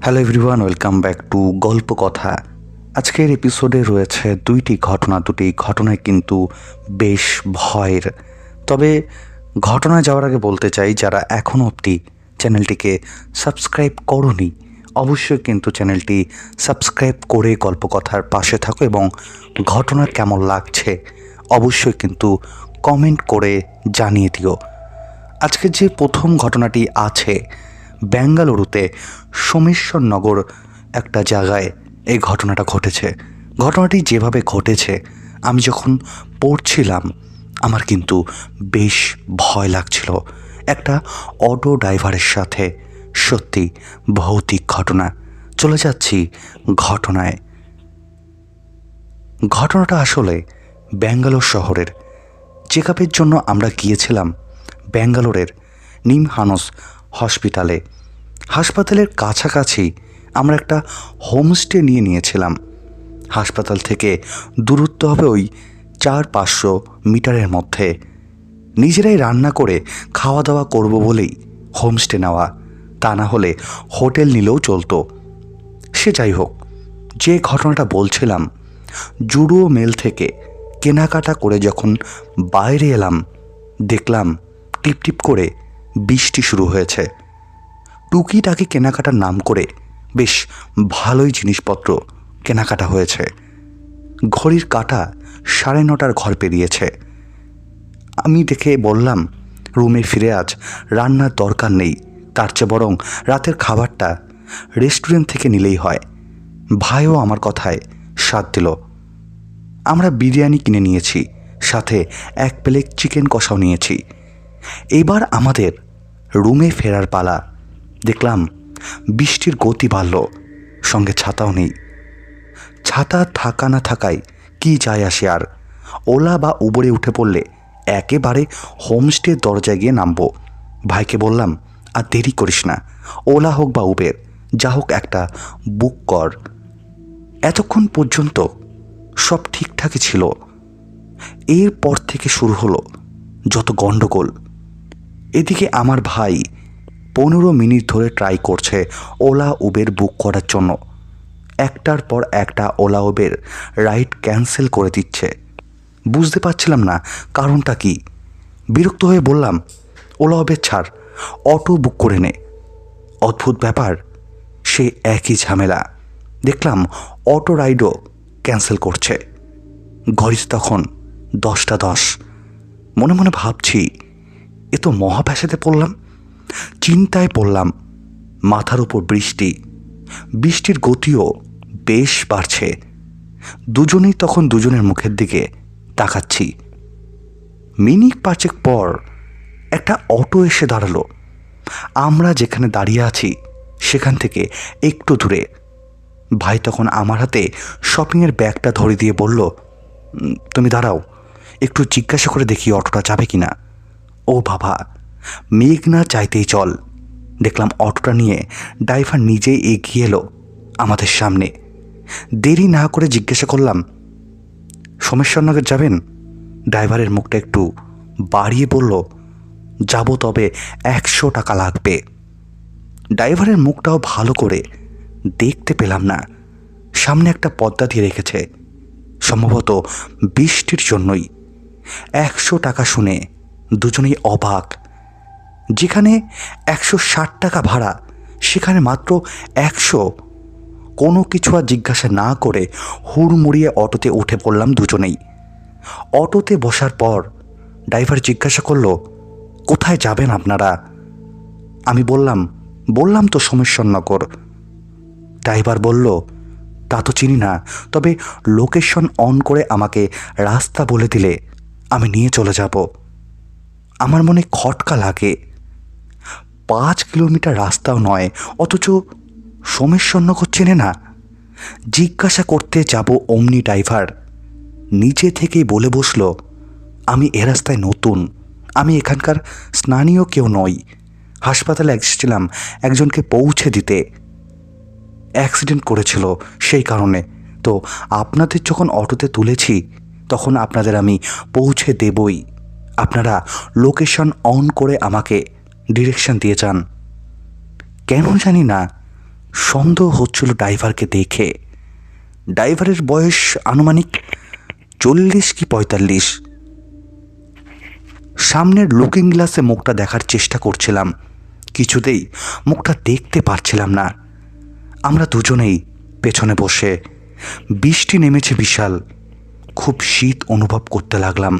Hello everyone, welcome back to গল্প কথা। আজকের এপিসোডে রয়েছে দুটি ঘটনায় কিন্তু বেশ ভয়ের। তবে ঘটনায় যাওয়ার আগে বলতে চাই, যারা এখনও অবধি চ্যানেলটিকে সাবস্ক্রাইব করোনি অবশ্যই কিন্তু চ্যানেলটি সাবস্ক্রাইব করে গল্প কথার পাশে থাকো এবং ঘটনা কেমন লাগছে অবশ্যই কিন্তু কমেন্ট করে জানিয়ে দিও। আজকের যে প্রথম ঘটনাটি আছে, বেঙ্গালুরুতে সোমেশ্বরনগর একটা জায়গায় এই ঘটনাটা ঘটেছে। ঘটনাটি যেভাবে ঘটেছে আমি যখন পড়ছিলাম আমার কিন্তু বেশ ভয় লাগছিল। একটা অটো ড্রাইভারের সাথে সত্যি ভৌতিক ঘটনা। চলে যাচ্ছি ঘটনায়। ঘটনাটা আসলে ব্যাঙ্গালোর শহরের। চেক আপের জন্য আমরা গিয়েছিলাম ব্যাঙ্গালোরের নিমহানস হসপিটালে। হাসপাতালের কাছাকাছি আমরা একটা হোমস্টে নিয়েছিলাম। হাসপাতাল থেকে দূরত্ব হবে ওই 400-500 মিটারের মধ্যে। নিজেরাই রান্না করে খাওয়া দাওয়া করব বলেই হোমস্টে নেওয়া, তা না হলে হোটেল নিলেও চলতো। সে যাই হোক, যে ঘটনাটা বলছিলাম, জুডো মেল থেকে কেনাকাটা করে যখন বাইরে এলাম দেখলাম টিপটিপ করে বৃষ্টি শুরু হয়েছে। টুকিটাকি কেনাকাটার নাম করে বেশ ভালোই জিনিসপত্র কেনাকাটা হয়েছে। ঘড়ির কাঁটা 9:30 ঘর পেরিয়েছে। আমি দেখে বললাম, রুমে ফিরে আজ রান্নার দরকার নেই, তার চেয়ে বরং রাতের খাবারটা রেস্টুরেন্ট থেকে নিলেই হয়। ভাইও আমার কথায় সাথ দিল। আমরা বিরিয়ানি কিনে নিয়েছি, সাথে 1 প্লেট চিকেন কষাও নিয়েছি। এবার আমাদের রুমে ফেরার পালা। দেখলাম বৃষ্টির গতি বাড়ল, সঙ্গে ছাতাও নেই। ছাতা থাকা না থাকায় কি যায় আসে আর। ওলা বা উবরে উঠে পড়লে একেবারে হোমস্টের দরজায় গিয়ে নামবো। ভাইকে বললাম, আর দেরি করিস না, ওলা হোক বা উবের যা হোক একটা বুক কর। এতক্ষণ পর্যন্ত সব ঠিকঠাকই ছিল। এরপর থেকে শুরু হলো যত গণ্ডগোল। এদিকে আমার ভাই 15 মিনিট ধরে ট্রাই করছে ওলা উবের বুক করার জন্য। একটার পর একটা ওলা উবের রাইড ক্যান্সেল করে দিচ্ছে। বুঝতে পারছিলাম না কারণটা কি। বিরক্ত হয়ে বললাম, ওলা উবের ছাড়, অটো বুক করে নে। অদ্ভুত ব্যাপার, সে একই ঝামেলা। দেখলাম অটো রাইডও ক্যান্সেল করছে। ঘড়িতে তখন 10টা 10। মনে মনে ভাবছি, এ তো মহাপ্যাসাতে পড়লাম। চিন্তায় পড়লাম। মাথার উপর বৃষ্টি, বৃষ্টির গতিও বেশ বাড়ছে। দুজনেই তখন দুজনের মুখের দিকে তাকাচ্ছি। মিনিট 5 পর একটা অটো এসে দাঁড়ালো। আমরা যেখানে দাঁড়িয়ে আছি সেখান থেকে একটু দূরে। ভাই তখন আমার হাতে শপিংয়ের ব্যাগটা ধরে দিয়ে বলল, তুমি দাঁড়াও, একটু জিজ্ঞাসা করে দেখি অটোটা যাবে কিনা। ও বাবা, মেঘ না চাইতেই চল। দেখলাম অটোটা নিয়ে ড্রাইভার নিজেই এগিয়ে এলো আমাদের সামনে। দেরি না করে জিজ্ঞাসা করলাম, সোমেশ্বরনগর যাবেন? ড্রাইভারের মুখটা একটু বাড়িয়ে বলল, যাব, তবে 100 টাকা লাগবে। ড্রাইভারের মুখটাও ভালো করে দেখতে পেলাম না। সামনে একটা পর্দা দিয়ে রেখেছে, সম্ভবত বৃষ্টির জন্যই। 100 টাকা শুনে দুজনেই অবাক। যেখানে 160 টাকা ভাড়া সেখানে মাত্র 100। কোনো কিছু আর জিজ্ঞাসা না করে হুড়মুড়িয়ে অটোতে উঠে পড়লাম দুজনেই। অটোতে বসার পর ড্রাইভার জিজ্ঞাসা করলো, কোথায় যাবেন আপনারা? আমি বললাম তো সোমেশ্বরনগর। ড্রাইভার বলল, তা তো চিনি না, তবে লোকেশন অন করে আমাকে রাস্তা বলে দিলে আমি নিয়ে চলে যাব। আমার মনে খটকা লাগে। 5 কিলোমিটার রাস্তাও নয়, অথচ সোমেশ্বরনগর চেনে না। জিজ্ঞাসা করতে যাব অমনি ড্রাইভার নিচে থেকেই বলে বসল, আমি এ রাস্তায় নতুন, আমি এখানকার স্থানীয় কেউ নই। হাসপাতালে এসেছিলাম একজনকে পৌঁছে দিতে, অ্যাক্সিডেন্ট করেছিল সেই কারণে। তো আপনাদের যখন অটোতে তুলেছি তখন আপনাদের আমি পৌঁছে দেবই। আপনারা লোকেশন অন করে আমাকে ডিরেকশন দিয়ে যান। কেন জানি না সন্দেহ হচ্ছিল ড্রাইভারকে দেখে। ড্রাইভারের বয়স আনুমানিক 40 কি 45। সামনের লুকিং গ্লাসে মুখটা দেখার চেষ্টা করছিলাম, কিছুতেই মুখটা দেখতে পারছিলাম না। আমরা দুজনেই পেছনে বসে। বৃষ্টি নেমেছে বিশাল, খুব শীত অনুভব করতে লাগলাম।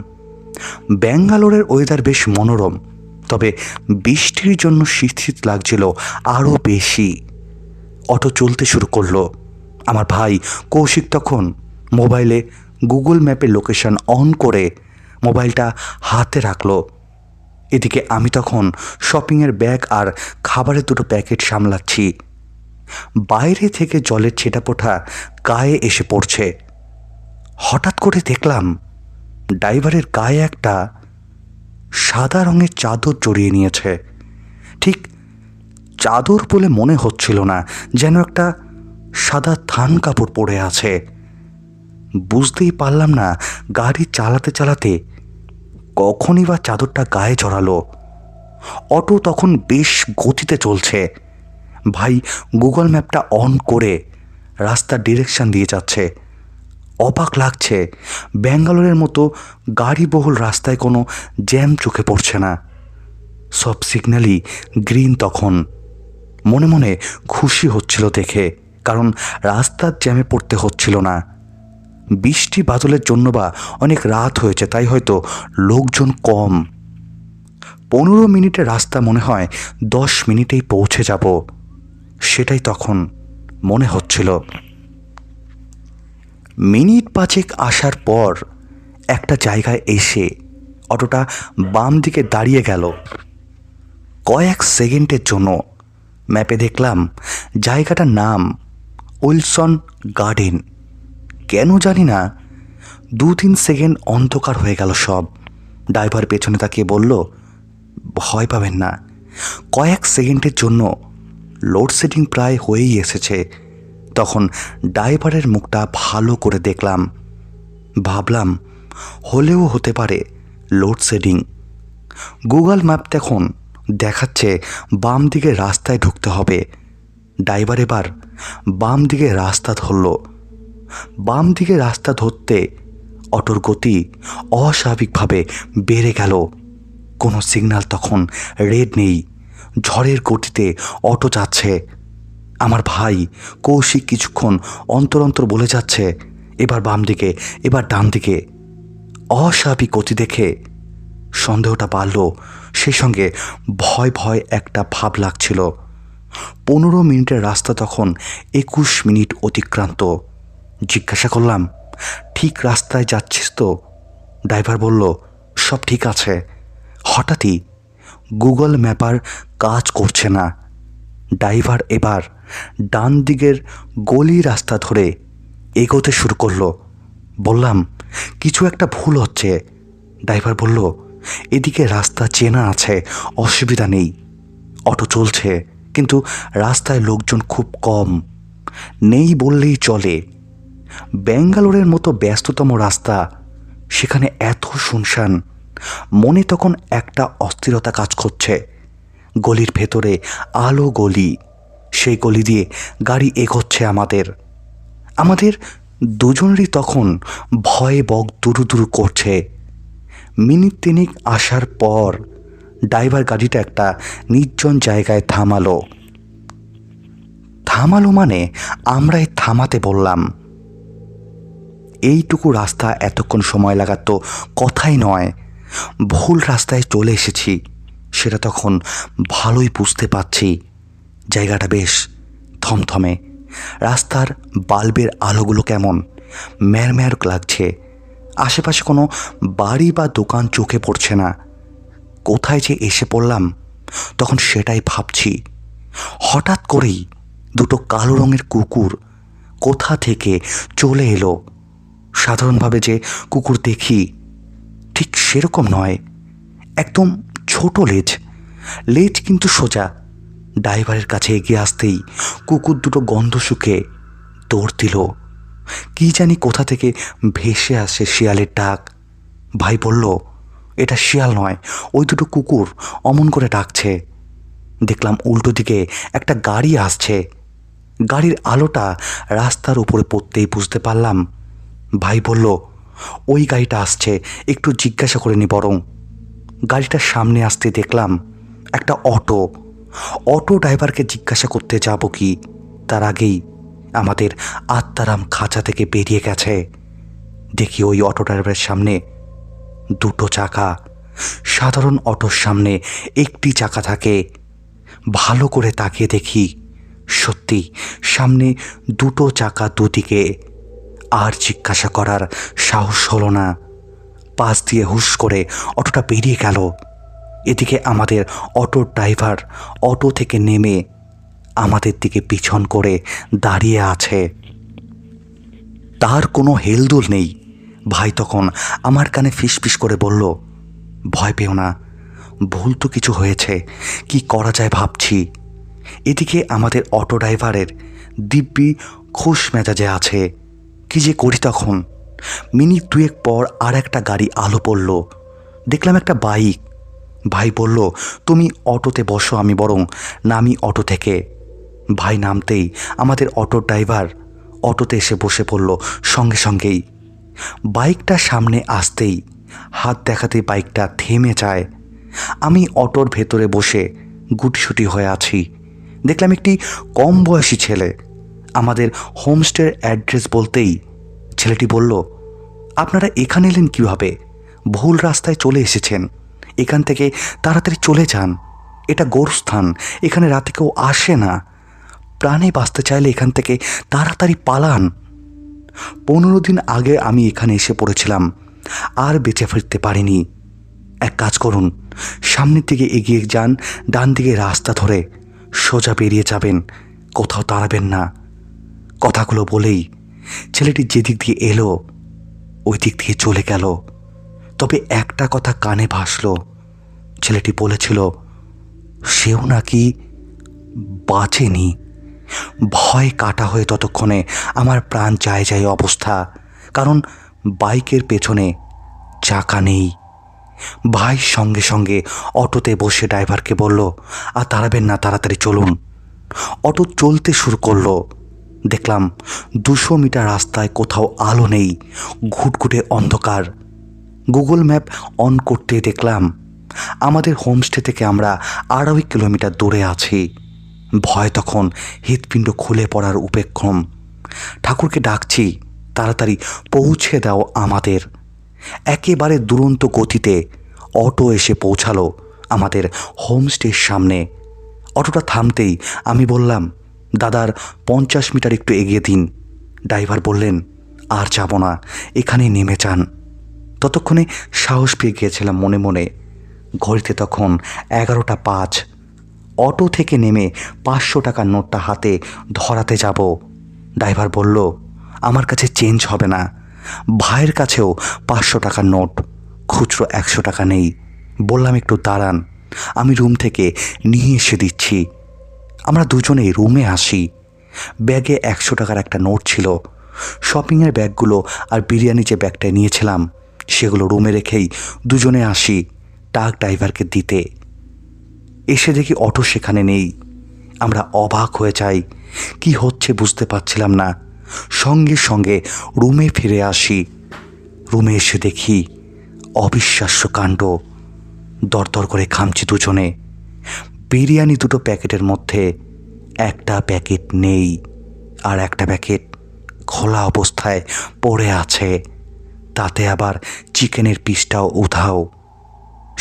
ব্যাঙ্গালোরের ওয়েদার বেশ মনোরম, তবে বৃষ্টির জন্য শীত শীত লাগছিল আরও বেশি। অটো চলতে শুরু করলো। আমার ভাই কৌশিক তখন মোবাইলে গুগল ম্যাপের লোকেশন অন করে মোবাইলটা হাতে রাখলো। এদিকে আমি তখন শপিংয়ের ব্যাগ আর খাবারের দুটো প্যাকেট সামলাচ্ছি। বাইরে থেকে জলের ছিটাফোঁটা গায়ে এসে পড়ছে। হঠাৎ করে দেখলাম ড্রাইভারের গায়ে একটা সাদা রঙের চাদর জড়িয়ে নিয়েছে। ঠিক চাদর বলে মনে হচ্ছিল না, যেন একটা সাদা থান কাপড় পরে আছে। বুঝতেই পারলাম না গাড়ি চালাতে চালাতে কখনই বা চাদরটা গায়ে জড়ালো। অটো তখন বেশ গতিতে চলছে। ভাই গুগল ম্যাপটা অন করে রাস্তার ডিরেকশন দিয়ে যাচ্ছে। অবাক লাগছে, ব্যাঙ্গালোরের মতো গাড়িবহুল রাস্তায় কোনো জ্যাম চোখে পড়ছে না। সব সিগন্যালই গ্রিন তখন। মনে মনে খুশি হচ্ছিল দেখে, কারণ রাস্তার জ্যামে পড়তে হচ্ছিল না। বৃষ্টি বাদলের জন্য বা অনেক রাত হয়েছে, তাই হয়তো লোকজন কম। 15 মিনিটের রাস্তা মনে হয় 10 মিনিটেই পৌঁছে যাব, সেটাই তখন মনে হচ্ছিল। মিনিট 5 আসার পর একটা জায়গায় এসে অটোটা বাম দিকে দাঁড়িয়ে গেল। কয়েক সেকেন্ডের জন্য ম্যাপে দেখলাম জায়গাটার নাম উইলসন গার্ডেন। কেন জানি না 2-3 সেকেন্ড অন্ধকার হয়ে গেল সব। ড্রাইভার পেছনে তাকিয়ে বলল, ভয় পাবেন না। কয়েক সেকেন্ডের জন্য লোডশেডিং প্রায় হয়েই এসেছে। তখন ড্রাইভারের মুখটা ভালো করে দেখলাম, ভাবলাম হলেও হতে পারে লোডশেডিং। গুগল ম্যাপ তখন দেখাচ্ছে বাম দিকে রাস্তায় ঢুকতে হবে। ড্রাইভার এবার বাম দিকে রাস্তা ধরল। বাম দিকে রাস্তা ধরতে অটোর গতি অস্বাভাবিকভাবে বেড়ে গেল। কোনো সিগন্যাল তখন রেড নেই। ঝড়ের গতিতে অটো যাচ্ছে। আমার ভাই কৌশিক কিছুক্ষণ অন্তর অন্তর বলে যাচ্ছে, এবার বাম দিকে, এবার ডান দিকে। অস্বাভাবিক গতি দেখে সন্দেহটা বাড়ল, সেই সঙ্গে ভয় ভয় একটা ভাব লাগছিল। 15 মিনিটের রাস্তা তখন 21 মিনিট অতিক্রান্ত। জিজ্ঞাসা করলাম, ঠিক রাস্তায় যাচ্ছিস তো? ড্রাইভার বলল, সব ঠিক আছে। হঠাৎই গুগল ম্যাপার কাজ করছে না। ড্রাইভার এবার ডান দিকের গলি রাস্তা ধরে এগোতে শুরু করলো। বললাম, কিছু একটা ভুল হচ্ছে। ড্রাইভার বলল, এদিকে রাস্তা চেনা আছে, অসুবিধা নেই। অটো চলছে, কিন্তু রাস্তায় লোকজন খুব কম, নেই বললেই চলে। ব্যাঙ্গালোরের মতো ব্যস্ততম রাস্তা, সেখানে এত শুনশান। মনে তখন একটা অস্থিরতা কাজ করছে। গলির ভেতরে আলো গলি, সেই গলি দিয়ে গাড়ি এগোচ্ছে আমাদের দুজনেরই তখন ভয়ে বক দুরু দুরু করছে। মিনিট 3 আসার পর ড্রাইভার গাড়িটা একটা নির্জন জায়গায় থামালো মানে আমরাই থামাতে বললাম। এইটুকু রাস্তা এতক্ষণ সময় লাগার তো কথাই নয়। ভুল রাস্তায় চলে এসেছি, সেটা তখন ভালোই বুঝতে পারছি। জায়গাটা বেশ থমথমে। রাস্তার বাল্বের আলোগুলো কেমন ম্যারম্যার লাগছে। আশেপাশে কোনো বাড়ি বা দোকান চোখে পড়ছে না। কোথায় যে এসে পড়লাম তখন সেটাই ভাবছি। হঠাৎ করেই দুটো কালো রঙের কুকুর কোথা থেকে চলে এলো। সাধারণভাবে যে কুকুর দেখি ঠিক সেরকম নয়, একদম ছোট লেজ কিন্তু সোজা। ড্রাইভারের কাছে এগিয়ে আসতেই কুকুর দুটো গন্ধ শুকে দৌড় দিল। কি জানি কোথা থেকে ভেসে আসে শিয়ালের ডাক। ভাই বলল, এটা শিয়াল নয়, ওই দুটো কুকুর অমন করে ডাকছে। দেখলাম উল্টো দিকে একটা গাড়ি আসছে। গাড়ির আলোটা রাস্তার উপরে পড়তেই বুঝতে পারলাম। ভাই বলল, ওই গাড়িটা আসছে, একটু জিজ্ঞাসা করে নি বরং। গাড়িটার সামনে আসতে দেখলাম একটা অটো। অটো ড্রাইভারকে জিজ্ঞাসা করতে যাব কি, তার আগেই আমাদের আত্মারাম খাঁচা থেকে বেরিয়ে গেছে। দেখি ওই অটো ড্রাইভারের সামনে দুটো চাকা। সাধারণ অটোর সামনে একটি চাকা থাকে। ভালো করে তাকিয়ে দেখি, সত্যি সামনে দুটো চাকা দুদিকে। আর জিজ্ঞাসা করার সাহস হলো না। পাশ দিয়ে হুশ করে অটোটা বেরিয়ে গেল। এদিকে আমাদের অটোর ড্রাইভার অটো থেকে নেমে আমাদের দিকে পিছন করে দাঁড়িয়ে আছে। তার কোনো হেলদোল নেই। ভাই তখন আমার কানে ফিসফিস করে বলল, ভয় পেও না, ভুল তো কিছু হয়েছে, কি করা যায় ভাবছি। এদিকে আমাদের অটো ড্রাইভারের দিব্যি খুশ মেজাজে আছে। কি যে করি তখন। মিনিট দুয়েক পর আর একটা গাড়ি আলো পড়ল। দেখলাম একটা বাইক। ভাই বলল, তুমি অটোতে বসো, আমি বরং নামি অটো থেকে। ভাই নামতেই আমাদের অটো ড্রাইভার অটোতে এসে বসে পড়ল সঙ্গে সঙ্গেই। বাইকটা সামনে আসতেই হাত দেখাতে বাইকটা থেমে যায়। আমি অটোর ভেতরে বসে গুটিসুটি হয়ে আছি। দেখলাম একটি কম বয়সী ছেলে। আমাদের হোমস্টের অ্যাড্রেস বলতেই ছেলেটি বলল, আপনারা এখানে এলেন কীভাবে? ভুল রাস্তায় চলে এসেছেন, এখান থেকে তাড়াতাড়ি চলে যান। এটা গোরস্থান, এখানে রাতে কেউ আসে না। প্রাণে বাঁচতে চাইলে এখান থেকে তাড়াতাড়ি পালান। 15 দিন আগে আমি এখানে এসে পড়েছিলাম, আর বেঁচে ফিরতে পারিনি। এক কাজ করুন, সামনের দিকে এগিয়ে যান, ডান দিকে রাস্তা ধরে সোজা বেরিয়ে যাবেন, কোথাও দাঁড়াবেন না। কথাগুলো বলেই ছেলেটি যেদিক দিয়ে এলো ওই দিক দিয়ে চলে গেল। তবে একটা কথা কানে ভাসল, ছেলেটি বলেছিল সেও নাকি বাঁচেনি। ভয় কাটা হয়ে ততক্ষণে আমার প্রাণ যায় যায় অবস্থা, কারণ বাইকের পেছনে চাকা নেই। ভাই সঙ্গে সঙ্গে অটোতে বসে ড্রাইভারকে বলল, আর দাঁড়াবেন না, তাড়াতাড়ি চলুন। অটো চলতে শুরু করলো। দেখলাম 200 মিটার রাস্তায় কোথাও আলো নেই, ঘুটঘুটে অন্ধকার। গুগল ম্যাপ অন করতে দেখলাম আমাদের হোমস্টে থেকে আমরা 2.5 কিলোমিটার দূরে আছি। ভয় তখন হৃৎপিণ্ড খুলে পড়ার উপেক্ষম। ঠাকুরকে ডাকছি, তাড়াতাড়ি পৌঁছে দাও আমাদের। একেবারে দুরন্ত গতিতে অটো এসে পৌঁছালো আমাদের হোমস্টের সামনে। অটোটা থামতেই আমি বললাম, দাদার 50 মিটার একটু এগিয়ে দিন। ড্রাইভার বললেন, আর যাব না, এখানেই নেমে যান। ততক্ষণে সাহস পেয়ে গিয়েছিলাম মনে মনে। ঘড়িতে তখন 11টা 5। অটো থেকে নেমে 500 টাকার নোটটা হাতে ধরাতে যাব। ড্রাইভার বলল, আমার কাছে চেঞ্জ হবে না। ভাইয়ের কাছেও 500 টাকার নোট, খুচরো 100 টাকা নেই। বললাম, একটু দাঁড়ান, আমি রুম থেকে নিয়ে এসে দিচ্ছি। আমরা দুজনেই রুমে আসি। ব্যাগে 100 টাকার একটা নোট ছিল। শপিংয়ের ব্যাগগুলো আর বিরিয়ানি যে ব্যাগটায় নিয়েছিলাম সেগুলো রুমে রেখেই দুজনে আসি ট্রাক ড্রাইভারকে দিতে। এসে দেখি অটো সেখানে নেই। আমরা অবাক হয়ে যাই, কি হচ্ছে বুঝতে পারছিলাম না। সঙ্গে সঙ্গে রুমে ফিরে আসি। রুমে এসে দেখি অবিশ্বাস্য কাণ্ড। দরদর করে খামছি দুজনে। বিরিয়ানি দুটো প্যাকেটের মধ্যে একটা প্যাকেট নেই, আর একটা প্যাকেট খোলা অবস্থায় পড়ে আছে। তাতে আবার চিকেনের পিসটাও উধাও।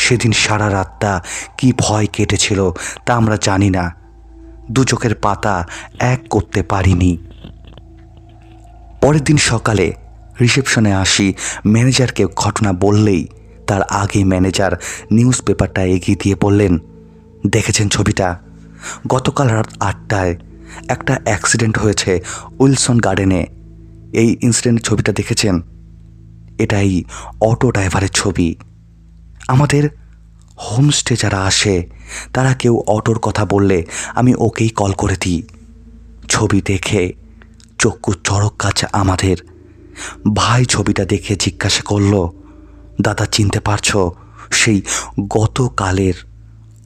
সেদিন সারা রাতটা কি ভয় কেটেছিল তা আমরা জানি না। দু চোখের পাতা এক করতে পারিনি। পরের দিন সকালে রিসেপশনে আসি। ম্যানেজারকে ঘটনা বললেই তার আগে ম্যানেজার নিউজ পেপারটা এগিয়ে দিয়ে বললেন, দেখেছেন ছবিটা? গতকাল রাত 8টায় একটা অ্যাক্সিডেন্ট হয়েছে উইলসন গার্ডেনে। এই ইনসিডেন্টের ছবিটা দেখেছেন? এটাই অটো ড্রাইভারের ছবি। আমাদের হোমস্টে যারা আসে তারা কেউ অটোর কথা বললে আমি ওকেই কল করে দিই। ছবি দেখে চক্ষু চড়ক কাছে আমাদের। ভাই ছবিটা দেখে জিজ্ঞাসা করলো, দাদা চিনতে পারছো? সেই গতকালের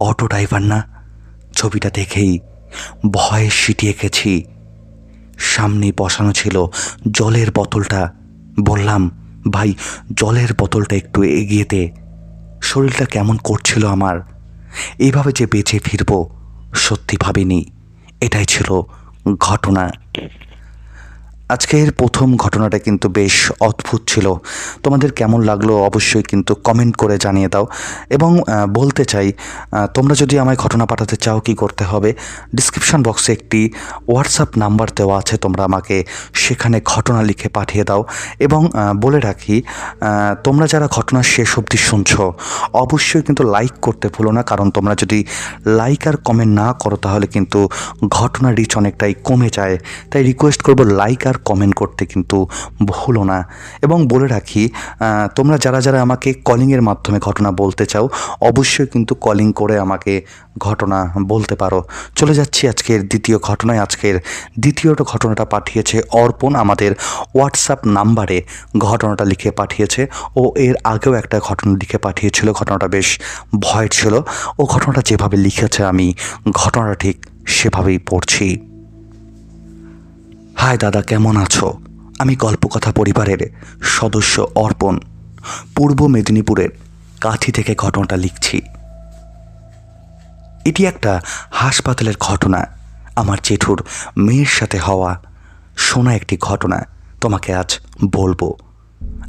অটো ড্রাইভার না? ছবিটা দেখেই ভয়ে সিটিয়ে গেছি। সামনেই বসানো ছিল জলের বোতলটা। বললাম, ভাই জলের বোতলটা একটু এগিয়ে দে। শরীরটা কেমন করছিল আমার। এইভাবে যে বেঁচে ফিরবো সত্যি ভাবিনি। এটাই ছিল ঘটনা। আজকের প্রথম ঘটনাটা কিন্তু বেশ অদ্ভুত ছিল। তোমাদের কেমন লাগলো অবশ্যই কিন্তু কমেন্ট করে জানিয়ে দাও। এবং বলতে চাই, তোমরা যদি আমায় ঘটনা পাঠাতে চাও কি করতে হবে, ডিসক্রিপশন বক্সে একটি হোয়াটসঅ্যাপ নাম্বার দেওয়া আছে, তোমরা আমাকে সেখানে ঘটনা লিখে পাঠিয়ে দাও। এবং বলে রাখি, তোমরা যারা ঘটনার শেষ অবধি শুনছো অবশ্যই কিন্তু লাইক করতে ভুলো না, কারণ তোমরা যদি লাইক আর কমেন্ট না করো তাহলে কিন্তু ঘটনার রিচ অনেকটাই কমে যায়। তাই রিকোয়েস্ট করবো লাইক আর কমেন্ট করতে কিন্তু ভুলো না। এবং বলে রাখি, তোমরা যারা যারা আমাকে কলিংয়ের মাধ্যমে ঘটনা বলতে চাও অবশ্যই কিন্তু কলিং করে আমাকে ঘটনা বলতে পারো। চলে যাচ্ছি আজকের দ্বিতীয় ঘটনায়। আজকের দ্বিতীয় ঘটনাটা পাঠিয়েছে অর্পণ আমাদের হোয়াটসঅ্যাপ নাম্বারে। ঘটনাটা লিখে পাঠিয়েছে। ও এর আগেও একটা ঘটনা লিখে পাঠিয়েছিল, ঘটনাটা বেশ ভয়ের ছিল। ও ঘটনাটা যেভাবে লিখেছে আমি ঘটনাটা ঠিক সেভাবেই পড়ছি। হাই দাদা, কেমন আছো? আমি গল্পকথা পরিবারের সদস্য অর্পণ, পূর্ব মেদিনীপুরের কাঁথি থেকে ঘটনাটা লিখছি। এটি একটা হাসপাতালের ঘটনা। আমার জেঠুর মেয়ের সাথে হওয়া শোনা একটি ঘটনা তোমাকে আজ বলবো।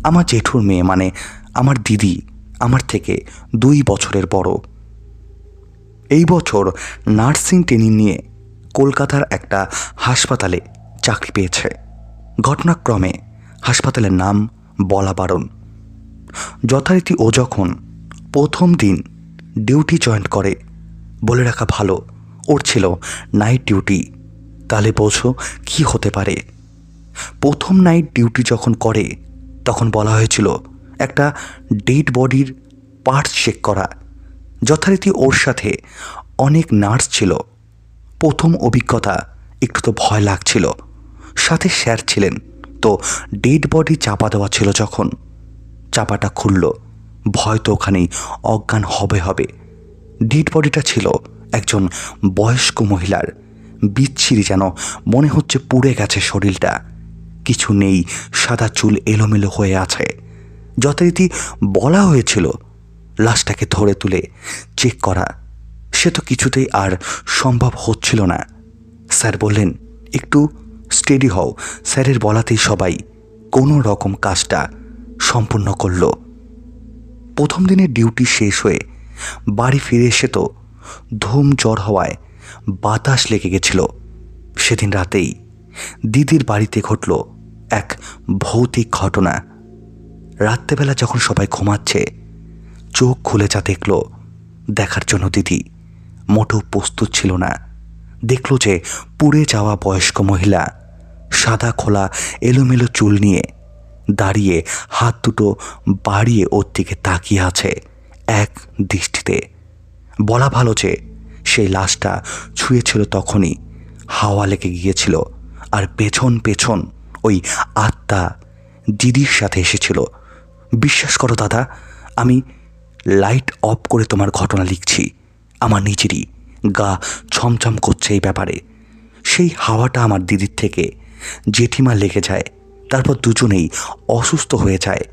আমার জেঠুর মেয়ে মানে আমার দিদি আমার থেকে 2 বছরের বড়। এই বছর নার্সিং ট্রেনিং নিয়ে কলকাতার একটা হাসপাতালে চাকরি পেয়েছে। ঘটনাক্রমে হাসপাতালের নাম বলা বারণ। যথারীতি ও যখন প্রথম দিন ডিউটি জয়েন করে, বলে রাখা ভালো ওর ছিল নাইট ডিউটি। তাহলে বোঝো কি হতে পারে। প্রথম নাইট ডিউটি যখন করে তখন বলা হয়েছিল একটা ডেড বডির পার্টস চেক করা। যথারীতি ওর সাথে অনেক নার্স ছিল। প্রথম অভিজ্ঞতা, একটু তো ভয় লাগছিল। সাথে স্যার ছিলেন। তো ডেড বডি চাপা দেওয়া ছিল, যখন চাপাটা খুলল ভয় তো ওখানেই অজ্ঞান হবে। ডেড বডিটা ছিল একজন বয়স্ক মহিলার। বিচ্ছিরি, যেন মনে হচ্ছে পুড়ে গেছে শরীরটা। কিছু নেই, সাদা চুল এলোমেলো হয়ে আছে। যথারীতি বলা হয়েছিল লাশটাকে ধরে তুলে চেক করা। সে তো কিছুতেই আর সম্ভব হচ্ছিল না। স্যার বললেন একটু স্টেডি হও। স্যারের বলাতেই সবাই কোনো রকম কাজটা সম্পূর্ণ করল। প্রথম দিনের ডিউটি শেষ হয়ে বাড়ি ফিরে এসে তো ধুম জ্বর হওয়ায় বাতাস লেগে গেছিল। সেদিন রাতেই দিদির বাড়িতে ঘটল এক ভৌতিক ঘটনা। রাত্রেবেলা যখন সবাই ঘুমাচ্ছে, চোখ খুলে যা দেখল, দেখার জন্য দিদি মোটেও প্রস্তুত ছিল না। দেখল যে পুড়ে যাওয়া বয়স্ক মহিলা সাদা খোলা এলোমেলো চুল নিয়ে দাঁড়িয়ে হাত দুটো বাড়িয়ে ওর দিকে তাকিয়ে আছে এক দৃষ্টিতে। বলা ভালো যে সেই লাশটা ছুঁয়েছিল তখনই হাওয়া লেগে গিয়েছিল, আর পেছন পেছন ওই আত্মা দিদির সাথে এসেছিল। বিশ্বাস করো দাদা, আমি লাইট অফ করে তোমার ঘটনা লিখছি। আমার নিজেরই গা ছমছম করছে এই ব্যাপারে। সেই হাওয়াটা আমার দিদির থেকে জেঠিমা লেগে যায়, তারপর দুজনেই অসুস্থ হয়ে যায়।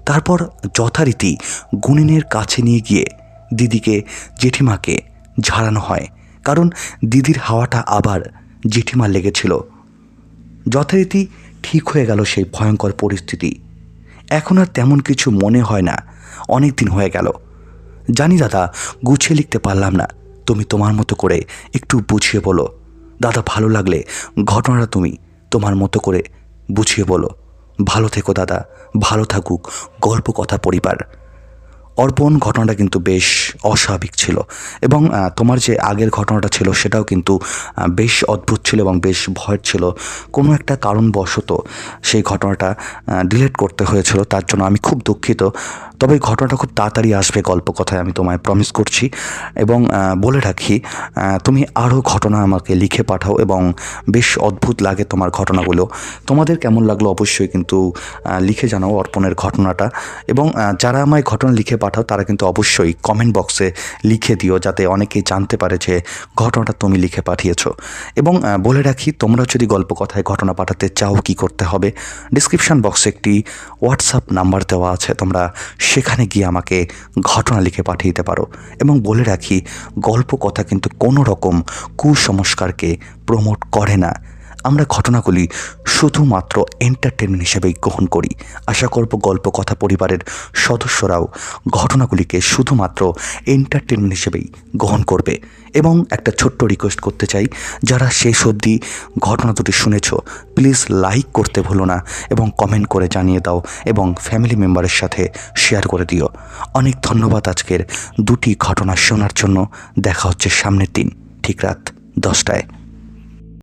তারপর যথারীতি গুনিনের কাছে নিয়ে গিয়ে দিদিকে জেঠিমাকে ঝাড়ানো হয়, কারণ দিদির হাওয়াটা আবার জেঠিমা লেগেছিল। যথারীতি ঠিক হয়ে গেল সেই ভয়ঙ্কর পরিস্থিতি। এখন আর তেমন কিছু মনে হয় না, অনেক দিন হয়ে গেল। জানি দাদা, গুছিয়ে লিখতে পারলাম না, তুমি তোমার মতো করে একটু বুঝিয়ে বলো। দাদা, ভালো লাগলে ঘটনাটা তুমি তোমার মতো করে বুঝিয়ে বলো। ভালো থেকো দাদা, ভালো থাকুক গল্প কথা পরিবার। অর্পণ, ঘটনাটা কিন্তু বেশ অস্বাভাবিক ছিল, এবং তোমার যে আগের ঘটনাটা ছিল সেটাও কিন্তু বেশ অদ্ভুত ছিল এবং বেশ ভয়ের ছিল। কোনো একটা কারণবশত সেই ঘটনাটা ডিলিট করতে হয়েছিল, তার জন্য আমি খুব দুঃখিত। তবে ঘটনাটা খুব তাড়াতাড়ি আসবে গল্প কথায়, আমি তোমায় প্রমিস করছি। এবং বলে রাখি, তুমি আরও ঘটনা আমাকে লিখে পাঠাও, এবং বেশ অদ্ভুত লাগে তোমার ঘটনাগুলো। তোমাদের কেমন লাগলো অবশ্যই কিন্তু লিখে জানাও অর্পণের ঘটনাটা। এবং যারা আমায় ঘটনা লিখে পাঠাও তারা কিন্তু অবশ্যই কমেন্ট বক্সে লিখে দিও, যাতে অনেকেই জানতে পারে যে ঘটনাটা তুমি লিখে পাঠিয়েছো। এবং বলে রাখি, তোমরা যদি গল্প কথায় ঘটনা পাঠাতে চাও কি করতে হবে, ডিসক্রিপশন বক্সে একটি হোয়াটসঅ্যাপ নাম্বার দেওয়া আছে, তোমরা সেখানে গিয়ে আমাকে ঘটনা লিখে পাঠিয়ে দিতে পারো। এবং বলে রাখি, গল্প কথা কিন্তু কোনো রকম কুসংস্কারকে প্রমোট করে না। আমরা ঘটনাগুলি শুধুমাত্র এন্টারটেনমেন্ট হিসেবেই গ্রহণ করি। আশা করব গল্প কথা পরিবারের সদস্যরাও ঘটনাগুলিকে শুধুমাত্র এন্টারটেনমেন্ট হিসেবেই গ্রহণ করবে। এবং একটা ছোট্ট রিকোয়েস্ট করতে চাই, যারা শেষ অবধি ঘটনা দুটি শুনেছ, প্লিজ লাইক করতে ভুলো না এবং কমেন্ট করে জানিয়ে দাও এবং ফ্যামিলি মেম্বারের সাথে শেয়ার করে দিও। অনেক ধন্যবাদ আজকের দুটি ঘটনা শোনার জন্য। দেখা হচ্ছে সামনের দিন ঠিক রাত 10টায়।